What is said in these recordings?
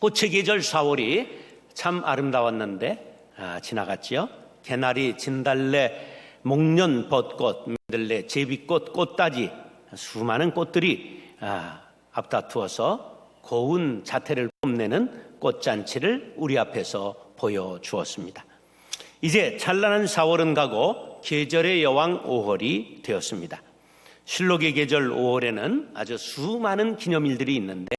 꽃의 계절 4월이 참 아름다웠는데 지나갔지요. 개나리, 진달래, 목련, 벚꽃, 민들레, 제비꽃, 꽃다지, 수많은 꽃들이 앞다투어서 고운 자태를 뽐내는 꽃잔치를 우리 앞에서 보여주었습니다. 이제 찬란한 4월은 가고 계절의 여왕 5월이 되었습니다. 실록의 계절 5월에는 아주 수많은 기념일들이 있는데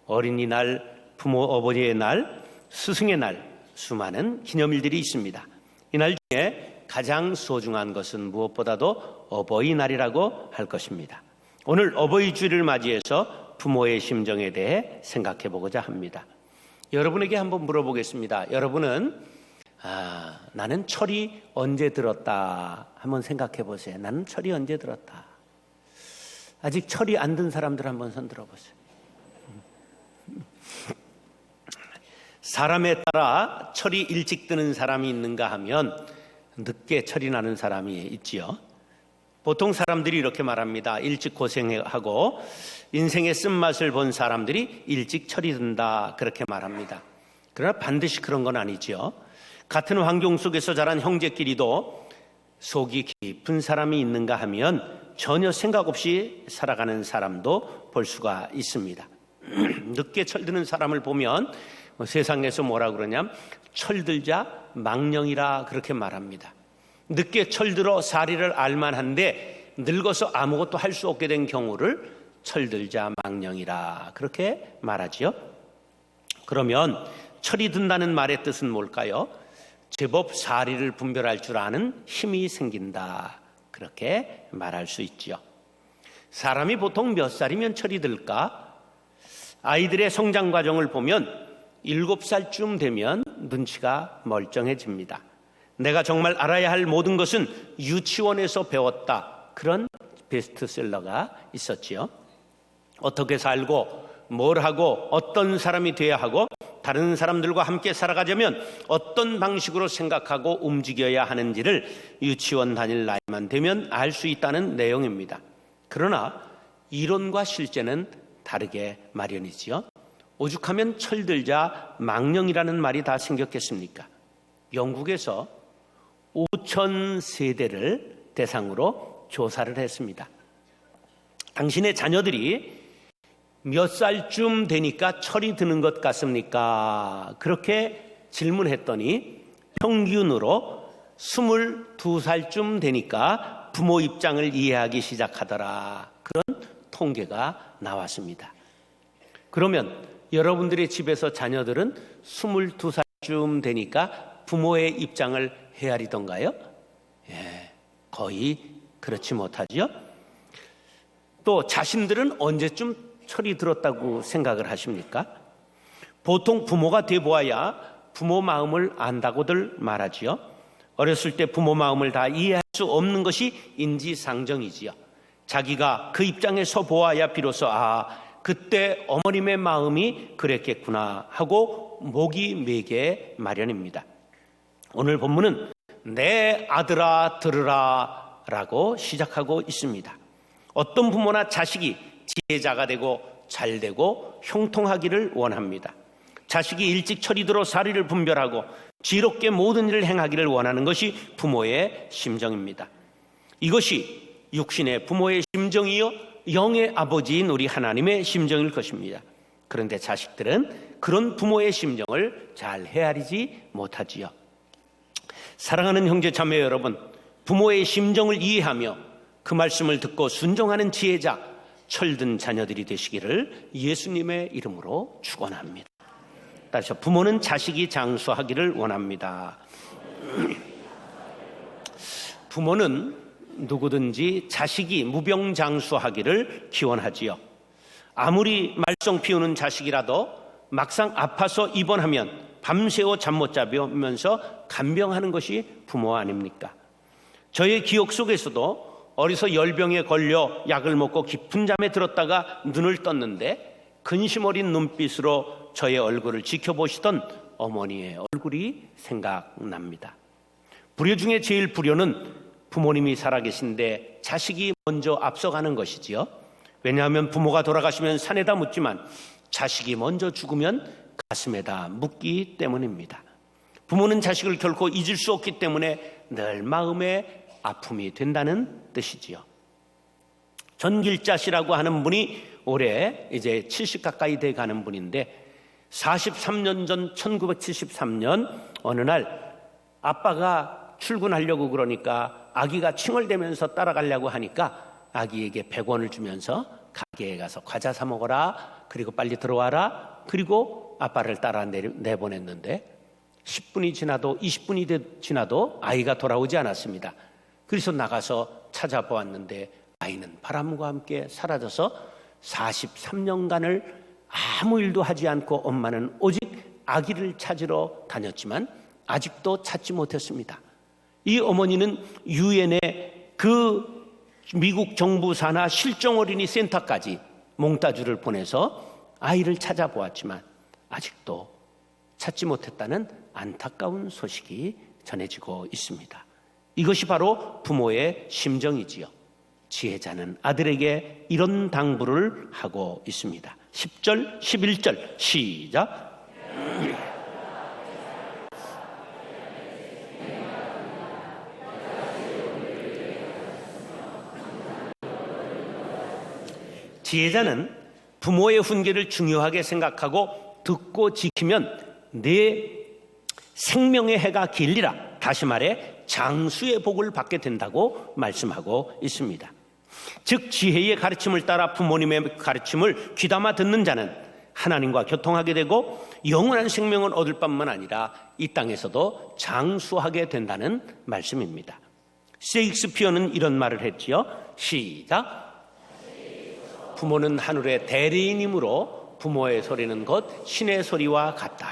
어린이날, 부모 어버지의 날, 스승의 날, 수많은 기념일들이 있습니다. 이날 중에 가장 소중한 것은 무엇보다도 어버이날이라고 할 것입니다. 오늘 어버이 주일을 맞이해서 부모의 심정에 대해 생각해 보고자 합니다. 여러분에게 한번 물어보겠습니다. 여러분은 나는 철이 언제 들었다 한번 생각해 보세요. 나는 철이 언제 들었다. 아직 철이 안 든 사람들 한번 손 들어보세요. 사람에 따라 철이 일찍 드는 사람이 있는가 하면 늦게 철이 나는 사람이 있지요. 보통 사람들이 이렇게 말합니다. 일찍 고생하고 인생의 쓴맛을 본 사람들이 일찍 철이 든다 그렇게 말합니다. 그러나 반드시 그런 건 아니죠. 같은 환경 속에서 자란 형제끼리도 속이 깊은 사람이 있는가 하면 전혀 생각 없이 살아가는 사람도 볼 수가 있습니다. 늦게 철드는 사람을 보면 세상에서 뭐라 그러냐면 철들자 망령이라 그렇게 말합니다. 늦게 철들어 사리를 알만한데 늙어서 아무것도 할 수 없게 된 경우를 철들자 망령이라 그렇게 말하지요. 그러면 철이 든다는 말의 뜻은 뭘까요? 제법 사리를 분별할 줄 아는 힘이 생긴다 그렇게 말할 수 있지요. 사람이 보통 몇 살이면 철이 들까? 아이들의 성장 과정을 보면 7살쯤 되면 눈치가 멀쩡해집니다. 내가 정말 알아야 할 모든 것은 유치원에서 배웠다. 그런 베스트셀러가 있었지요. 어떻게 살고 뭘 하고 어떤 사람이 돼야 하고 다른 사람들과 함께 살아가자면 어떤 방식으로 생각하고 움직여야 하는지를 유치원 다닐 나이만 되면 알 수 있다는 내용입니다. 그러나 이론과 실제는 다르게 마련이지요. 오죽하면 철들자 망령이라는 말이 다 생겼겠습니까? 영국에서 5천 세대를 대상으로 조사를 했습니다. 당신의 자녀들이 몇 살쯤 되니까 철이 드는 것 같습니까? 그렇게 질문했더니 평균으로 22살쯤 되니까 부모 입장을 이해하기 시작하더라. 그런 통계가 나왔습니다. 그러면 여러분들의 집에서 자녀들은 22살쯤 되니까 부모의 입장을 헤아리던가요? 거의 그렇지 못하죠. 또 자신들은 언제쯤 철이 들었다고 생각을 하십니까? 보통 부모가 돼보아야 부모 마음을 안다고들 말하지요. 어렸을 때 부모 마음을 다 이해할 수 없는 것이 인지상정이지요. 자기가 그 입장에 서 보아야 비로소 그때 어머님의 마음이 그랬겠구나 하고 목이 매게 마련입니다. 오늘 본문은 내 아들아 들으라 라고 시작하고 있습니다. 어떤 부모나 자식이 지혜자가 되고 잘되고 형통하기를 원합니다. 자식이 일찍 철이 들어 사리를 분별하고 지혜롭게 모든 일을 행하기를 원하는 것이 부모의 심정입니다. 이것이 육신의 부모의 심정이요 영의 아버지인 우리 하나님의 심정일 것입니다. 그런데 자식들은 그런 부모의 심정을 잘 헤아리지 못하지요. 사랑하는 형제 자매 여러분, 부모의 심정을 이해하며 그 말씀을 듣고 순종하는 지혜자, 철든 자녀들이 되시기를 예수님의 이름으로 축원합니다. 따라서 부모는 자식이 장수하기를 원합니다. 부모는 누구든지 자식이 무병장수하기를 기원하지요. 아무리 말썽 피우는 자식이라도 막상 아파서 입원하면 밤새워 잠 못 자면서 간병하는 것이 부모 아닙니까? 저의 기억 속에서도 어려서 열병에 걸려 약을 먹고 깊은 잠에 들었다가 눈을 떴는데 근심 어린 눈빛으로 저의 얼굴을 지켜보시던 어머니의 얼굴이 생각납니다. 불효 중에 제일 불효는 부모님이 살아계신데 자식이 먼저 앞서가는 것이지요. 왜냐하면 부모가 돌아가시면 산에다 묻지만 자식이 먼저 죽으면 그 가슴에다 묻기 때문입니다. 부모는 자식을 결코 잊을 수 없기 때문에 늘 마음에 아픔이 된다는 뜻이지요. 전길자 씨라고 하는 분이 올해 이제 70 가까이 돼 가는 분인데 43년 전 1973년 어느 날 아빠가 출근하려고 그러니까 아기가 칭얼대면서 따라가려고 하니까 아기에게 100원을 주면서 가게에 가서 과자 사 먹어라, 그리고 빨리 들어와라, 그리고 아빠를 따라 내보냈는데 10분이 지나도 20분이 지나도 아이가 돌아오지 않았습니다. 그래서 나가서 찾아보았는데 아이는 바람과 함께 사라져서 43년간을 아무 일도 하지 않고 엄마는 오직 아기를 찾으러 다녔지만 아직도 찾지 못했습니다. 이 어머니는 유엔의 그 미국 정부 산하 실종 어린이 센터까지 몽따주를 보내서 아이를 찾아보았지만 아직도 찾지 못했다는 안타까운 소식이 전해지고 있습니다. 이것이 바로 부모의 심정이지요. 지혜자는 아들에게 이런 당부를 하고 있습니다. 10절, 11절 시작. 지혜자는 부모의 훈계를 중요하게 생각하고 듣고 지키면 내 생명의 해가 길리라. 다시 말해 장수의 복을 받게 된다고 말씀하고 있습니다. 즉 지혜의 가르침을 따라 부모님의 가르침을 귀담아 듣는 자는 하나님과 교통하게 되고 영원한 생명을 얻을 뿐만 아니라 이 땅에서도 장수하게 된다는 말씀입니다. 셰익스피어는 이런 말을 했지요. 시작. 부모는 하늘의 대리인이므로 부모의 소리는 곧 신의 소리와 같다.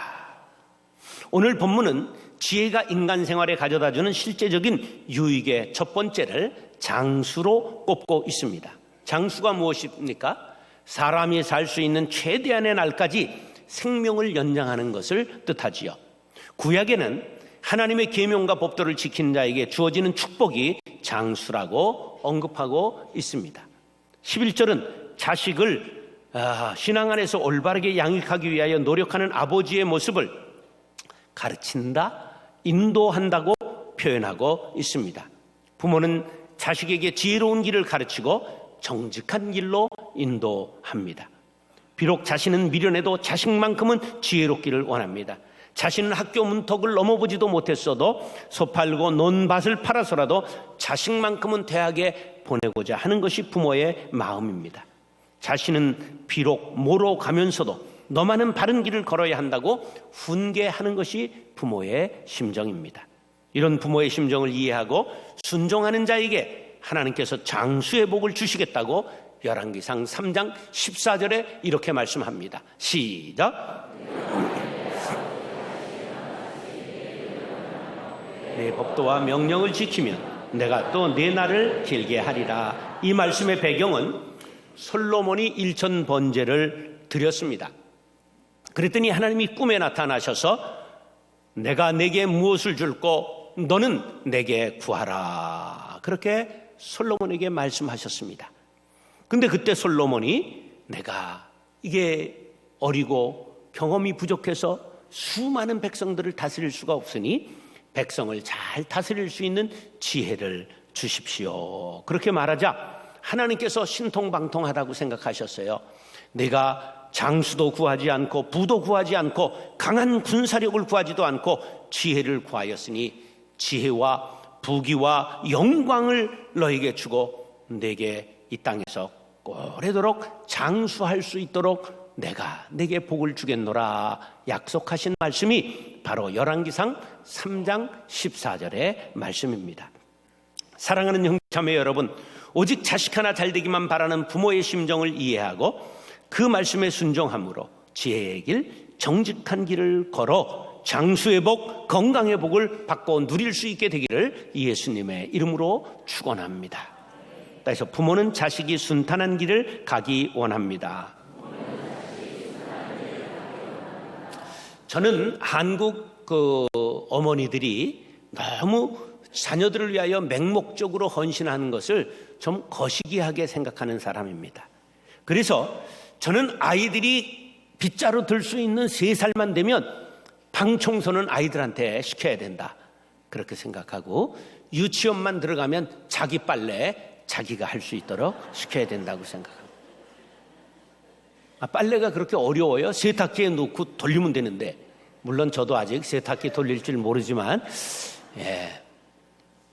오늘 본문은 지혜가 인간 생활에 가져다주는 실제적인 유익의 첫 번째를 장수로 꼽고 있습니다. 장수가 무엇입니까? 사람이 살 수 있는 최대한의 날까지 생명을 연장하는 것을 뜻하지요. 구약에는 하나님의 계명과 법도를 지키는 자에게 주어지는 축복이 장수라고 언급하고 있습니다. 11절은 자식을 신앙 안에서 올바르게 양육하기 위하여 노력하는 아버지의 모습을 가르친다, 인도한다고 표현하고 있습니다. 부모는 자식에게 지혜로운 길을 가르치고 정직한 길로 인도합니다. 비록 자신은 미련해도 자식만큼은 지혜롭기를 원합니다. 자신은 학교 문턱을 넘어보지도 못했어도 소팔고 논밭을 팔아서라도 자식만큼은 대학에 보내고자 하는 것이 부모의 마음입니다. 자신은 비록 모로 가면서도 너만은 바른 길을 걸어야 한다고 훈계하는 것이 부모의 심정입니다. 이런 부모의 심정을 이해하고 순종하는 자에게 하나님께서 장수의 복을 주시겠다고 열왕기상 3장 14절에 이렇게 말씀합니다. 시작. 내 법도와 명령을 지키면 내가 또 내 날을 길게 하리라. 이 말씀의 배경은 솔로몬이 일천 번제를 드렸습니다. 그랬더니 하나님이 꿈에 나타나셔서 내가 내게 무엇을 줄고 너는 내게 구하라. 그렇게 솔로몬에게 말씀하셨습니다. 근데 그때 솔로몬이 내가 이게 어리고 경험이 부족해서 수많은 백성들을 다스릴 수가 없으니 백성을 잘 다스릴 수 있는 지혜를 주십시오. 그렇게 말하자 하나님께서 신통방통하다고 생각하셨어요. 내가 장수도 구하지 않고 부도 구하지 않고 강한 군사력을 구하지도 않고 지혜를 구하였으니 지혜와 부귀와 영광을 너에게 주고 내게 이 땅에서 오래도록 장수할 수 있도록 내가 내게 복을 주겠노라 약속하신 말씀이 바로 열왕기상 3장 14절의 말씀입니다. 사랑하는 형제자매 여러분, 오직 자식 하나 잘 되기만 바라는 부모의 심정을 이해하고 그 말씀에 순종함으로 지혜의 길, 정직한 길을 걸어 장수의 복, 건강의 복을 받고 누릴 수 있게 되기를 예수님의 이름으로 축원합니다. 그래서 부모는 자식이 순탄한 길을 가기 원합니다. 저는 한국 어머니들이 너무 자녀들을 위하여 맹목적으로 헌신하는 것을 좀 거시기하게 생각하는 사람입니다. 그래서 저는 아이들이 빗자루 들 수 있는 3살만 되면 방 청소는 아이들한테 시켜야 된다, 그렇게 생각하고 유치원만 들어가면 자기 빨래 자기가 할 수 있도록 시켜야 된다고 생각합니다. 빨래가 그렇게 어려워요? 세탁기에 넣고 돌리면 되는데. 물론 저도 아직 세탁기 돌릴 줄 모르지만,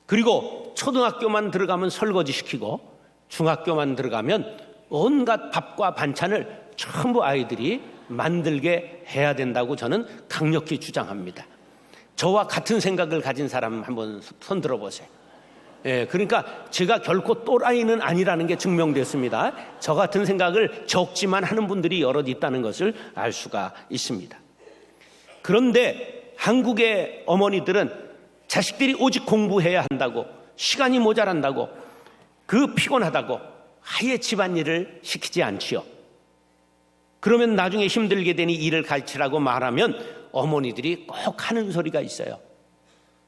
그리고 초등학교만 들어가면 설거지 시키고 중학교만 들어가면 온갖 밥과 반찬을 전부 아이들이 만들게 해야 된다고 저는 강력히 주장합니다. 저와 같은 생각을 가진 사람 한번 손 들어보세요. 그러니까 제가 결코 또라이는 아니라는 게 증명됐습니다. 저 같은 생각을 적지만 하는 분들이 여럿 있다는 것을 알 수가 있습니다. 그런데 한국의 어머니들은 자식들이 오직 공부해야 한다고, 시간이 모자란다고, 피곤하다고 아예 집안일을 시키지 않지요. 그러면 나중에 힘들게 되니 일을 가르치라고 말하면 어머니들이 꼭 하는 소리가 있어요.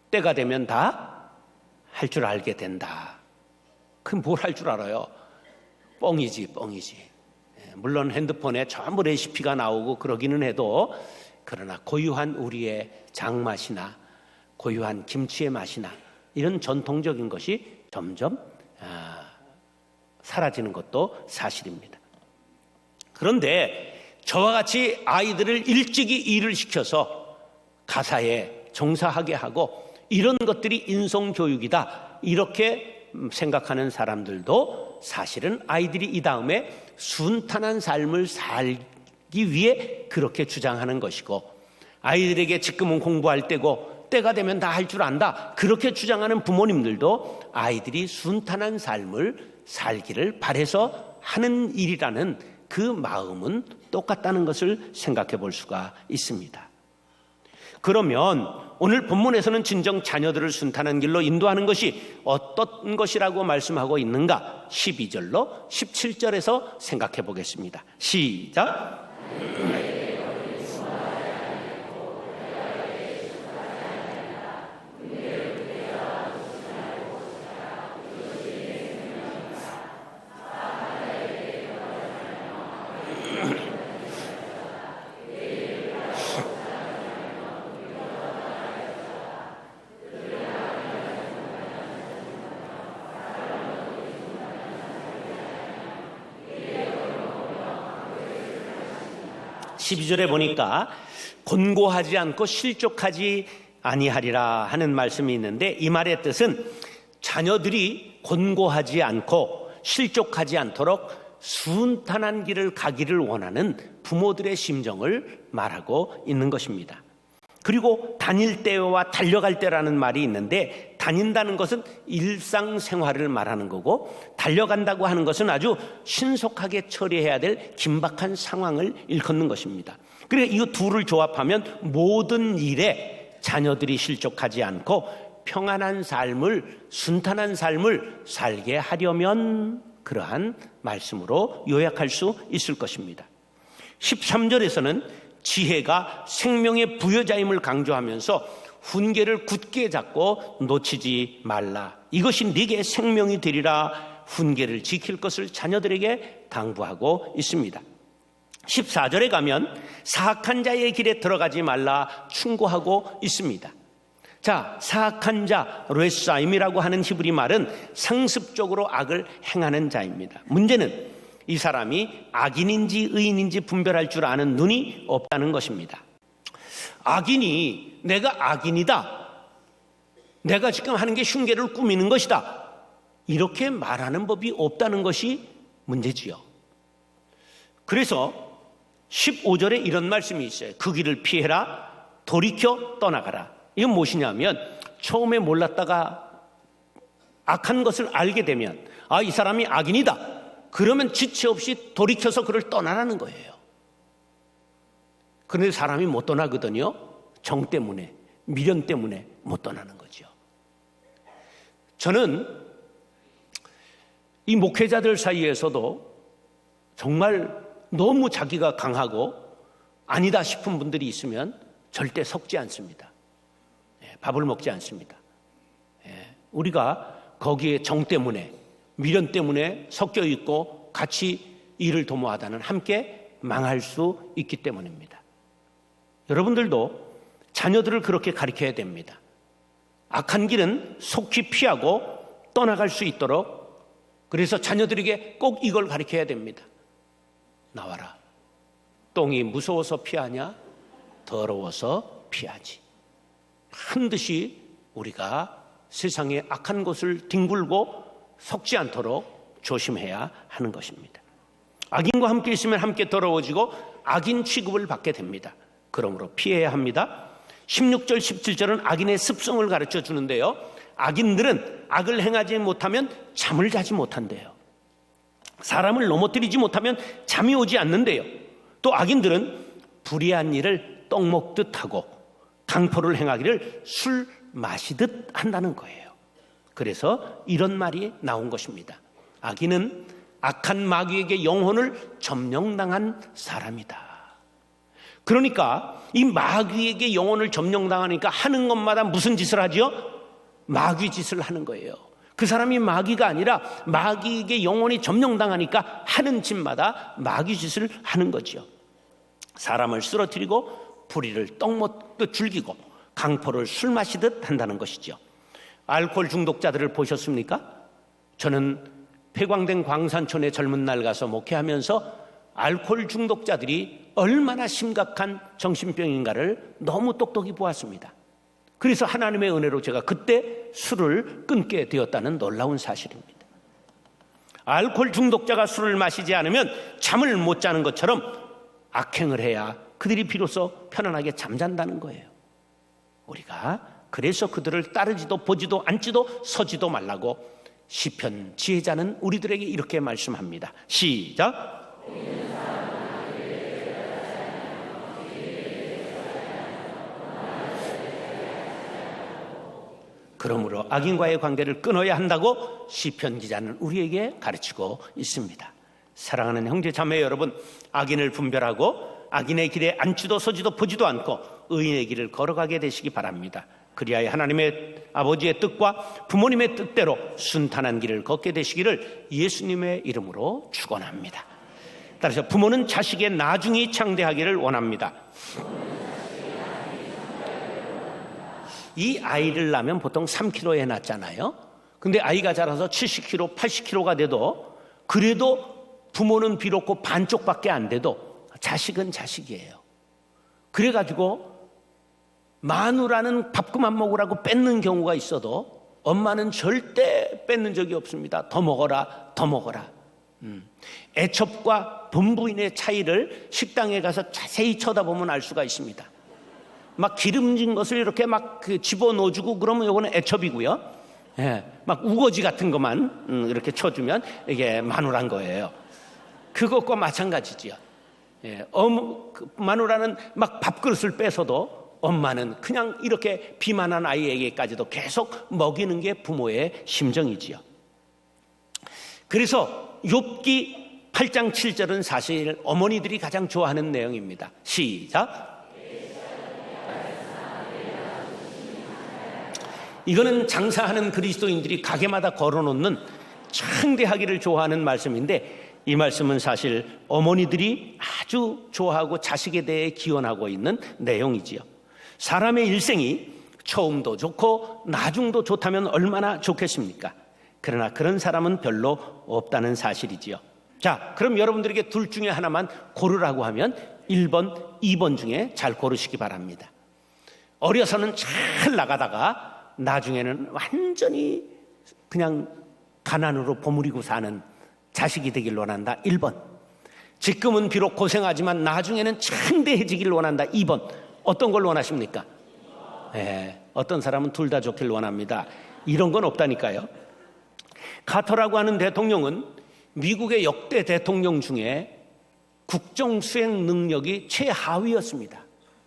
때가 되면 다 할 줄 알게 된다. 그럼 뭘 할 줄 알아요? 뻥이지. 물론 핸드폰에 전부 레시피가 나오고 그러기는 해도, 그러나 고유한 우리의 장맛이나 고유한 김치의 맛이나 이런 전통적인 것이 점점 사라지는 것도 사실입니다. 그런데 저와 같이 아이들을 일찍이 일을 시켜서 가사에 종사하게 하고 이런 것들이 인성교육이다, 이렇게 생각하는 사람들도 사실은 아이들이 이 다음에 순탄한 삶을 살기 위해 그렇게 주장하는 것이고, 아이들에게 지금은 공부할 때고 때가 되면 다 할 줄 안다, 그렇게 주장하는 부모님들도 아이들이 순탄한 삶을 살기를 바라서 하는 일이라는 그 마음은 똑같다는 것을 생각해 볼 수가 있습니다. 그러면 오늘 본문에서는 진정 자녀들을 순탄한 길로 인도하는 것이 어떤 것이라고 말씀하고 있는가? 12절로 17절에서 생각해 보겠습니다. 시작! 12절에 보니까 곤고하지 않고 실족하지 아니하리라 하는 말씀이 있는데, 이 말의 뜻은 자녀들이 곤고하지 않고 실족하지 않도록 순탄한 길을 가기를 원하는 부모들의 심정을 말하고 있는 것입니다. 그리고 다닐 때와 달려갈 때라는 말이 있는데, 다닌다는 것은 일상생활을 말하는 거고 달려간다고 하는 것은 아주 신속하게 처리해야 될 긴박한 상황을 일컫는 것입니다. 그러니까 이 둘을 조합하면 모든 일에 자녀들이 실족하지 않고 평안한 삶을, 순탄한 삶을 살게 하려면 그러한 말씀으로 요약할 수 있을 것입니다. 13절에서는 지혜가 생명의 부여자임을 강조하면서 훈계를 굳게 잡고 놓치지 말라, 이것이 네게 생명이 되리라, 훈계를 지킬 것을 자녀들에게 당부하고 있습니다. 14절에 가면 사악한 자의 길에 들어가지 말라 충고하고 있습니다. 자, 사악한 자, 레사임이라고 하는 히브리 말은 상습적으로 악을 행하는 자입니다. 문제는 이 사람이 악인인지 의인인지 분별할 줄 아는 눈이 없다는 것입니다. 악인이 내가 악인이다, 내가 지금 하는 게 흉계를 꾸미는 것이다, 이렇게 말하는 법이 없다는 것이 문제지요. 그래서 15절에 이런 말씀이 있어요. 그 길을 피해라, 돌이켜 떠나가라. 이건 무엇이냐면, 처음에 몰랐다가 악한 것을 알게 되면 이 사람이 악인이다, 그러면 지체 없이 돌이켜서 그를 떠나라는 거예요. 그런데 사람이 못 떠나거든요. 정 때문에, 미련 때문에 못 떠나는 거죠. 저는 이 목회자들 사이에서도 정말 너무 자기가 강하고 아니다 싶은 분들이 있으면 절대 섞지 않습니다. 밥을 먹지 않습니다. 우리가 거기에 정 때문에, 미련 때문에 섞여 있고 같이 일을 도모하다는 함께 망할 수 있기 때문입니다. 여러분들도 자녀들을 그렇게 가르쳐야 됩니다. 악한 길은 속히 피하고 떠나갈 수 있도록, 그래서 자녀들에게 꼭 이걸 가르쳐야 됩니다. 나와라. 똥이 무서워서 피하냐? 더러워서 피하지. 반드시 우리가 세상의 악한 곳을 뒹굴고 속지 않도록 조심해야 하는 것입니다. 악인과 함께 있으면 함께 더러워지고 악인 취급을 받게 됩니다. 그러므로 피해야 합니다. 16절 17절은 악인의 습성을 가르쳐 주는데요, 악인들은 악을 행하지 못하면 잠을 자지 못한대요. 사람을 넘어뜨리지 못하면 잠이 오지 않는데요. 또 악인들은 불의한 일을 떡 먹듯 하고 강포를 행하기를 술 마시듯 한다는 거예요. 그래서 이런 말이 나온 것입니다. 악인은 악한 마귀에게 영혼을 점령당한 사람이다. 그러니까 이 마귀에게 영혼을 점령당하니까 하는 것마다 무슨 짓을 하죠? 마귀 짓을 하는 거예요. 그 사람이 마귀가 아니라 마귀에게 영혼이 점령당하니까 하는 짓마다 마귀 짓을 하는 거죠. 사람을 쓰러뜨리고 불의를 떡 먹듯 즐기고 강포를 술 마시듯 한다는 것이죠. 알코올 중독자들을 보셨습니까? 저는 폐광된 광산촌에 젊은 날 가서 목회하면서 알코올 중독자들이 얼마나 심각한 정신병인가를 너무 똑똑히 보았습니다. 그래서 하나님의 은혜로 제가 그때 술을 끊게 되었다는 놀라운 사실입니다. 알코올 중독자가 술을 마시지 않으면 잠을 못 자는 것처럼 악행을 해야 그들이 비로소 편안하게 잠잔다는 거예요. 우리가 그래서 그들을 따르지도 보지도 앉지도 서지도 말라고 시편 지혜자는 우리들에게 이렇게 말씀합니다. 시작. 그러므로 악인과의 관계를 끊어야 한다고 시편 기자는 우리에게 가르치고 있습니다. 사랑하는 형제 자매 여러분, 악인을 분별하고 악인의 길에 앉지도 서지도 보지도 않고 의인의 길을 걸어가게 되시기 바랍니다. 그리하여 하나님의 아버지의 뜻과 부모님의 뜻대로 순탄한 길을 걷게 되시기를 예수님의 이름으로 축원합니다. 따라서 부모는 자식의 나중이 창대하기를 원합니다. 이 아이를 낳으면 보통 3kg에 낳잖아요. 근데 아이가 자라서 70kg, 80kg가 돼도 그래도 부모는 비록 반쪽밖에 안 돼도 자식은 자식이에요. 그래가지고 마누라는 밥 그만 먹으라고 뺏는 경우가 있어도 엄마는 절대 뺏는 적이 없습니다. 더 먹어라, 더 먹어라. 애첩과 본부인의 차이를 식당에 가서 자세히 쳐다보면 알 수가 있습니다. 막 기름진 것을 이렇게 막 집어넣어주고 그러면 이거는 애첩이고요. 예, 막 우거지 같은 것만 이렇게 쳐주면 이게 마누라인 거예요. 그것과 마찬가지지요. 예, 마누라는 막 밥그릇을 뺏어도 엄마는 그냥 이렇게 비만한 아이에게까지도 계속 먹이는 게 부모의 심정이지요. 그래서 욥기 8장 7절은 사실 어머니들이 가장 좋아하는 내용입니다. 시작. 이거는 장사하는 그리스도인들이 가게마다 걸어놓는 창대하기를 좋아하는 말씀인데, 이 말씀은 사실 어머니들이 아주 좋아하고 자식에 대해 기원하고 있는 내용이지요. 사람의 일생이 처음도 좋고 나중도 좋다면 얼마나 좋겠습니까? 그러나 그런 사람은 별로 없다는 사실이지요. 자, 그럼 여러분들에게 둘 중에 하나만 고르라고 하면 1번, 2번 중에 잘 고르시기 바랍니다. 어려서는 잘 나가다가 나중에는 완전히 그냥 가난으로 버무리고 사는 자식이 되길 원한다. 1번. 지금은 비록 고생하지만 나중에는 창대해지길 원한다. 2번. 어떤 걸 원하십니까? 네, 어떤 사람은 둘 다 좋길 원합니다. 이런 건 없다니까요. 카터라고 하는 대통령은 미국의 역대 대통령 중에 국정 수행 능력이 최하위였습니다.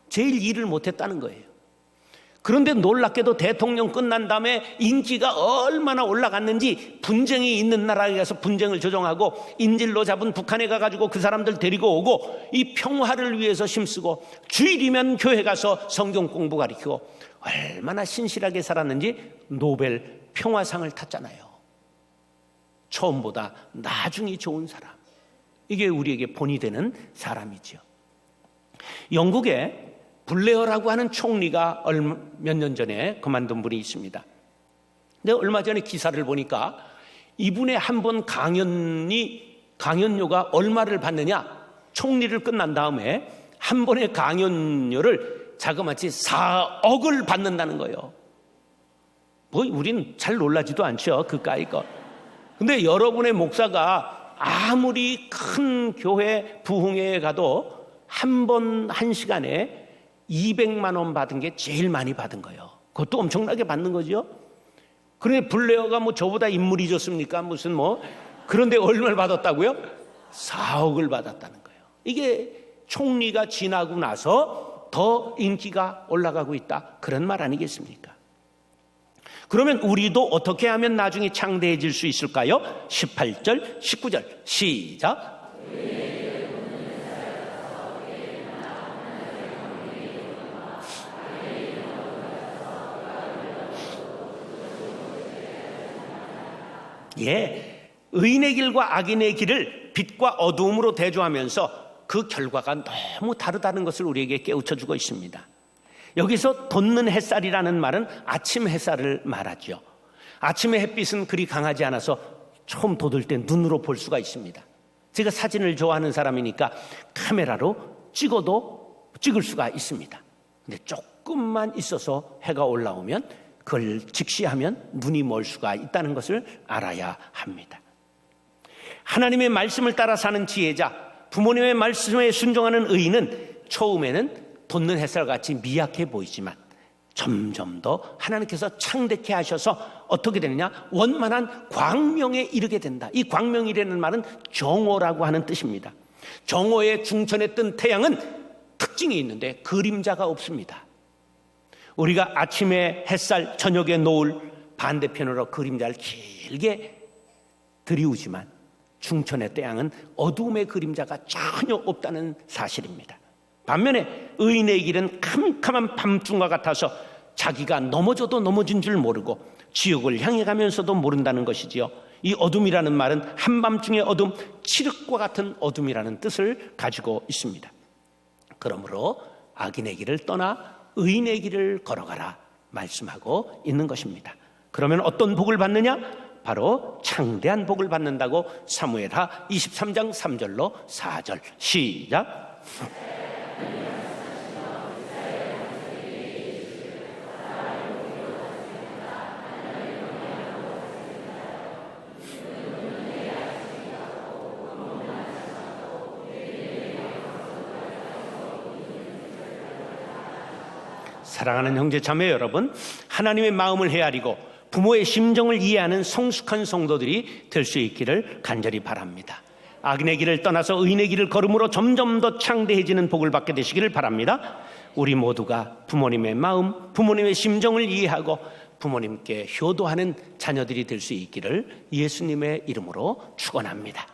제일 일을 못했다는 거예요. 그런데 놀랍게도 대통령 끝난 다음에 인기가 얼마나 올라갔는지 분쟁이 있는 나라에 가서 분쟁을 조정하고 인질로 잡은 북한에 가가지고 그 사람들 데리고 오고 이 평화를 위해서 힘쓰고 주일이면 교회 가서 성경 공부 가르치고 얼마나 신실하게 살았는지 노벨 평화상을 탔잖아요. 처음보다 나중이 좋은 사람. 이게 우리에게 본이 되는 사람이지요. 영국에 블레어라고 하는 총리가 몇 년 전에 그만둔 분이 있습니다. 근데 얼마 전에 기사를 보니까 이분의 한 번 강연료가 얼마를 받느냐? 총리를 끝난 다음에 한 번의 강연료를 자그마치 4억을 받는다는 거예요. 뭐 우린 잘 놀라지도 않죠, 그까이 거. 근데 여러분의 목사가 아무리 큰 교회 부흥회에 가도 한 번 한 시간에 200만 원 받은 게 제일 많이 받은 거예요. 그것도 엄청나게 받는 거죠. 그런데 블레어가 뭐 저보다 인물이 좋습니까? 무슨 뭐 그런데 얼마를 받았다고요? 4억을 받았다는 거예요. 이게 총리가 지나고 나서 더 인기가 올라가고 있다, 그런 말 아니겠습니까? 그러면 우리도 어떻게 하면 나중에 창대해질 수 있을까요? 18절, 19절 시작. 예, 의인의 길과 악인의 길을 빛과 어두움으로 대조하면서 그 결과가 너무 다르다는 것을 우리에게 깨우쳐주고 있습니다. 여기서 돋는 햇살이라는 말은 아침 햇살을 말하죠. 아침의 햇빛은 그리 강하지 않아서 처음 돋을 때 눈으로 볼 수가 있습니다. 제가 사진을 좋아하는 사람이니까 카메라로 찍어도 찍을 수가 있습니다. 근데 조금만 있어서 해가 올라오면 그걸 직시하면 눈이 멀 수가 있다는 것을 알아야 합니다. 하나님의 말씀을 따라 사는 지혜자, 부모님의 말씀에 순종하는 의인은 처음에는 돋는 햇살같이 미약해 보이지만 점점 더 하나님께서 창대케 하셔서 어떻게 되느냐? 원만한 광명에 이르게 된다. 이 광명이라는 말은 정오라고 하는 뜻입니다. 정오의 중천에 뜬 태양은 특징이 있는데 그림자가 없습니다. 우리가 아침에 햇살, 저녁에 노을, 반대편으로 그림자를 길게 들이우지만 중천의 태양은 어두움의 그림자가 전혀 없다는 사실입니다. 반면에 의인의 길은 캄캄한 밤중과 같아서 자기가 넘어져도 넘어진 줄 모르고 지옥을 향해 가면서도 모른다는 것이지요. 이 어둠이라는 말은 한밤중의 어둠, 칠흑과 같은 어둠이라는 뜻을 가지고 있습니다. 그러므로 악인의 길을 떠나 의인의 길을 걸어가라 말씀하고 있는 것입니다. 그러면 어떤 복을 받느냐? 바로 창대한 복을 받는다고 사무엘하 23장 3절로 4절 시작. 사랑하는 형제 자매 여러분, 하나님의 마음을 헤아리고 부모의 심정을 이해하는 성숙한 성도들이 될 수 있기를 간절히 바랍니다. 악인의 길을 떠나서 의인의 길을 걸음으로 점점 더 창대해지는 복을 받게 되시기를 바랍니다. 우리 모두가 부모님의 마음, 부모님의 심정을 이해하고 부모님께 효도하는 자녀들이 될 수 있기를 예수님의 이름으로 축원합니다.